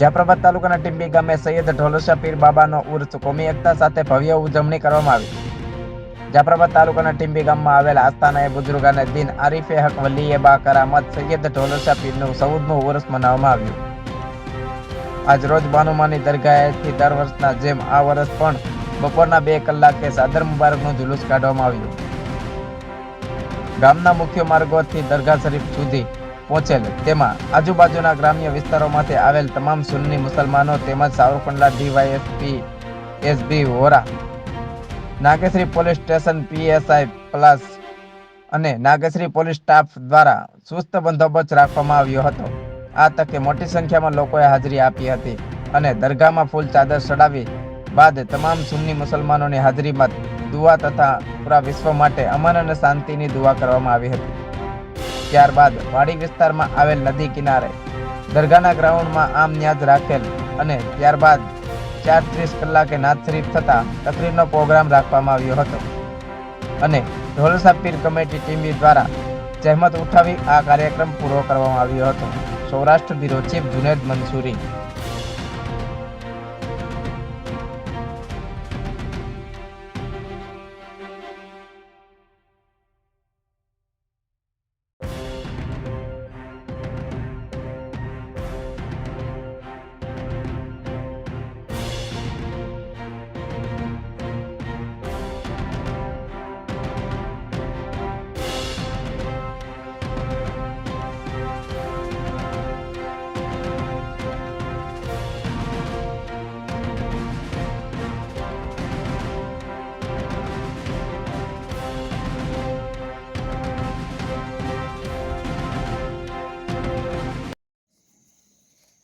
જાફરાબાદ તાલુકાના ટીંબી ગામે સૈયદ ઢોલસા પીર બાબાનો ઉર્સ કોમી એકતા સાથે ભવ્ય ઉજવણી કરવામાં આવી। જાફરાબાદ તાલુકાના ટીંબી ગામમાં આવેલ આસ્થાના બુઝુર્ગાને દિન આરીફે હક વલીએ બા કરામત સૈયદ ઢોલસા પીરનું 14મું ઉર્સ મનાવવામાં આવ્યું। આજ રોજ બાનુમાની દરગાહેથી દર વર્ષના જેમ આ વર્ષ પણ બપોરના 2 કલાકે સાદર મુબારકનું જુલુસ કાઢવામાં આવ્યું। ગામના મુખ્ય માર્ગોથી દરગાહ શરીફ સુધી પહોંચેલ તેમાં આજુબાજુના ગ્રામ્ય વિસ્તારોમાંથી આવેલ તમામ સુન્ની મુસલમાનો તેમજ Savarkundla DYSP SB Vora, Nageshri police station PSI plus અને નાગેશ્રી પોલીસ સ્ટાફ દ્વારા ચુસ્ત બંદોબસ્ત રાખવામાં આવ્યો હતો। આ તકે મોટી સંખ્યામાં લોકોએ હાજરી આપી હતી અને દરગાહમાં ફૂલ ચાદર ચડાવી બાદ તમામ સુન્ની મુસલમાનોની હાજરીમાં દુઆ તથા પૂરા વિશ્વ માટે અમન અને શાંતિની દુઆ કરવામાં આવી હતી। ત્યારબાદ વાડી વિસ્તારમાં આવેલ નદી કિનારે દરગાહના ગ્રાઉન્ડમાં આમ ન્યાજ રાખેલ અને ત્યારબાદ 4:30 કલાકે નાત શરીફ થતા તકરીરનો પ્રોગ્રામ રાખવામાં આવ્યો હતો અને ઢોલસા પીર કમિટી ટીમ દ્વારા જહેમત ઉઠાવી આ કાર્યક્રમ પૂરો કરવામાં આવ્યો હતો। Saurashtra bureau chief Junaid Mansuri.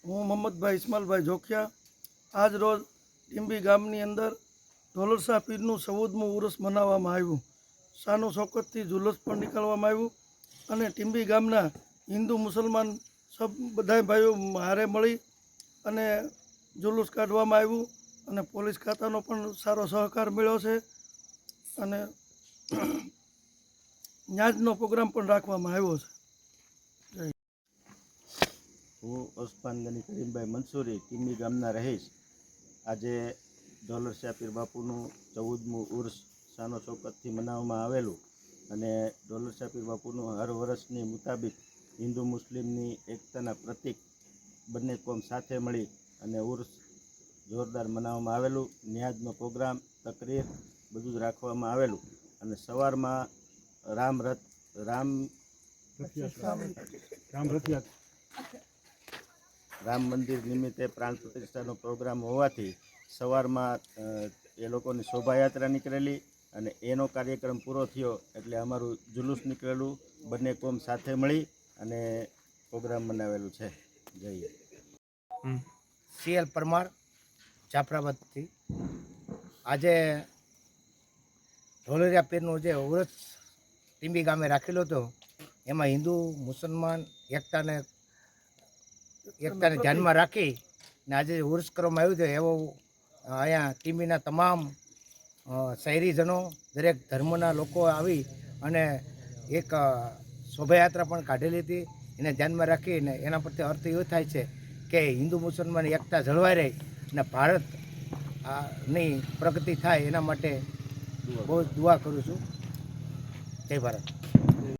હું મોહમ્મદભાઈ ઇસ્માઇલભાઈ જોખિયા આજ રોજ ટીંબી ગામની અંદર ઢોલસા પીરનું 14મું ઉરસ મનાવવામાં આવ્યું। શાનો શોકતથી જુલુસ પણ નીકળવામાં આવ્યું અને ટીંબી ગામના હિન્દુ મુસલમાન બધાય ભાઈઓ હારે મળી અને જુલુસ કાઢવામાં આવ્યું અને પોલીસ ખાતાનો પણ સારો સહકાર મળ્યો છે અને ન્યાજનો પ્રોગ્રામ પણ રાખવામાં આવ્યો છે। હું ઓસ્માન ગની કરીમભાઈ મંસૂરી ટીંબી ગામના રહીશ। આજે ઢોલસા પીર બાપુનું 14મું ઉર્સ શાનો શોકતથી મનાવવામાં આવેલું અને ઢોલસા પીર બાપુનું હર વર્ષની મુતાબિક હિન્દુ મુસ્લિમની એકતાના પ્રતીક બંને કોમ સાથે મળી અને ઉર્સ જોરદાર મનાવવામાં આવેલું। ન્યાજનો પ્રોગ્રામ તકરીર બધું જ રાખવામાં આવેલું અને સવારમાં રામ મંદિર નિમિત્તે પ્રાણ પ્રતિષ્ઠાનો પ્રોગ્રામ હોવાથી સવારમાં એ લોકોની શોભાયાત્રા નીકળેલી અને એનો કાર્યક્રમ પૂરો થયો એટલે અમારું જુલુસ નીકળેલું બંને કોમ સાથે મળી અને પ્રોગ્રામ મનાવેલું છે। જઈએ CL પરમાર જાફરાબાદથી આજે ઢોલરિયા પીરનું જે ઉર્સ ટીંબી ગામે રાખેલો હતો એમાં હિન્દુ મુસલમાન એકતાને ધ્યાનમાં રાખી ને આજે ઉર્સ કરવામાં આવ્યું છે એવો અહીંયા ટીંબીના તમામ શહેરીજનો દરેક ધર્મના લોકો આવી અને એક શોભાયાત્રા પણ કાઢેલી હતી। એને ધ્યાનમાં રાખીને એના પરથી અર્થ એવો થાય છે કે હિન્દુ મુસલમાન એકતા જળવાઈ રહે અને ભારત ની પ્રગતિ થાય એના માટે બહુ દુઆ કરું છું। જય ભારત।